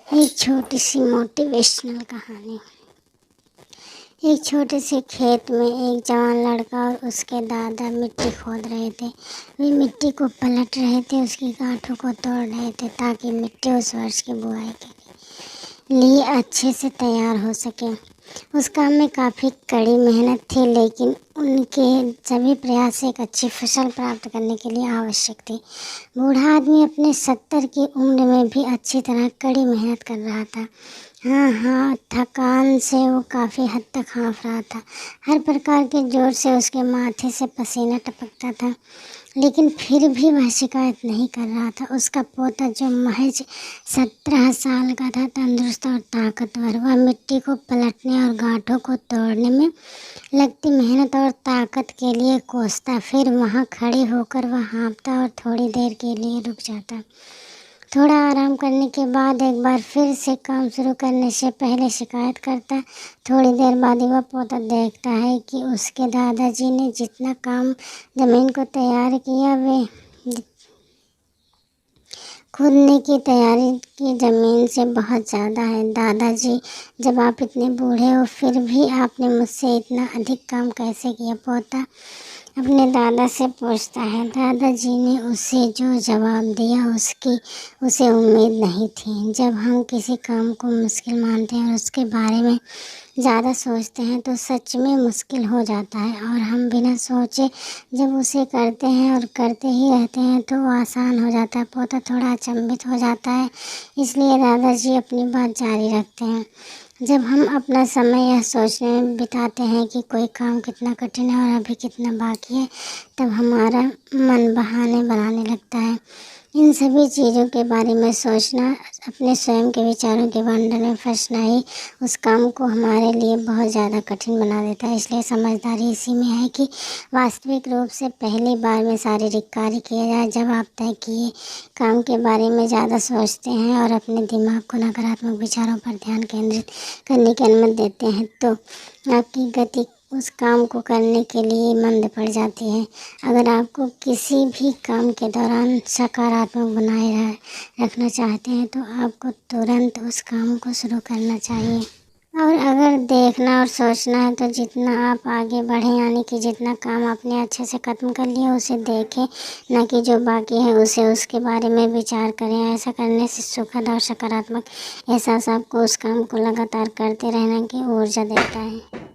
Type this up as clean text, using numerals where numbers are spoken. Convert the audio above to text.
एक छोटी सी मोटिवेशनल कहानी। एक छोटे से खेत में एक जवान लड़का और उसके दादा मिट्टी खोद रहे थे। वे मिट्टी को पलट रहे थे, उसकी गांठों को तोड़ रहे थे ताकि मिट्टी उस वर्ष की बुआई के लिए अच्छे से तैयार हो सके। उस काम में काफ़ी कड़ी मेहनत थी, लेकिन उनके सभी प्रयास एक अच्छी फसल प्राप्त करने के लिए आवश्यक थे। बूढ़ा आदमी अपने 70 की उम्र में भी अच्छी तरह कड़ी मेहनत कर रहा था। हाँ, थकान से वो काफ़ी हद तक हाँफ रहा था। हर प्रकार के जोर से उसके माथे से पसीना टपकता था, लेकिन फिर भी वह शिकायत नहीं कर रहा था। उसका पोता, जो महज 17 साल का था, तंदुरुस्त और ताकतवर, वह मिट्टी को पलटने और गांठों को तोड़ने में लगती मेहनत और ताकत के लिए कोसता। फिर वहाँ खड़े होकर वह हाँफता और थोड़ी देर के लिए रुक जाता। थोड़ा आराम करने के बाद एक बार फिर से काम शुरू करने से पहले शिकायत करता। थोड़ी देर बाद ही वह पोता देखता है कि उसके दादाजी ने जितना काम ज़मीन को तैयार किया, वे खुदने की तैयारी की ज़मीन से बहुत ज़्यादा है। दादाजी, जब आप इतने बूढ़े हो फिर भी आपने मुझसे इतना अधिक काम कैसे किया? पोता अपने दादा से पूछता है। दादाजी ने उसे जो जवाब दिया उसे उम्मीद नहीं थी। जब हम किसी काम को मुश्किल मानते हैं और उसके बारे में ज़्यादा सोचते हैं तो सच में मुश्किल हो जाता है, और हम बिना सोचे जब उसे करते हैं और करते ही रहते हैं तो वो आसान हो जाता है। पोता थोड़ा अचंभित हो जाता है, इसलिए दादाजी अपनी बात जारी रखते हैं। जब हम अपना समय यह सोचने में बिताते हैं कि कोई काम कितना कठिन है और अभी कितना बाकी है, तब हमारा मन बहाने बनाने लगता है। इन सभी चीज़ों के बारे में सोचना, अपने स्वयं के विचारों के बंधन में फंसना ही उस काम को हमारे लिए बहुत ज़्यादा कठिन बना देता है। इसलिए समझदारी इसी में है कि वास्तविक रूप से पहली बार में शारीरिक कार्य किया जाए। जब आप तय किए काम के बारे में ज़्यादा सोचते हैं और अपने दिमाग को नकारात्मक विचारों पर ध्यान केंद्रित करने की अनुमति देते हैं, तो आपकी गति उस काम को करने के लिए मंद पड़ जाती है। अगर आपको किसी भी काम के दौरान सकारात्मक बनाए रखना चाहते हैं तो आपको तुरंत उस काम को शुरू करना चाहिए। और अगर देखना और सोचना है तो जितना आप आगे बढ़ें, यानी कि जितना काम आपने अच्छे से ख़त्म कर लिया उसे देखें, न कि जो बाकी है उसके बारे में विचार करें। ऐसा करने से सुखद और सकारात्मक एहसास आपको उस काम को लगातार करते रहने की ऊर्जा देता है।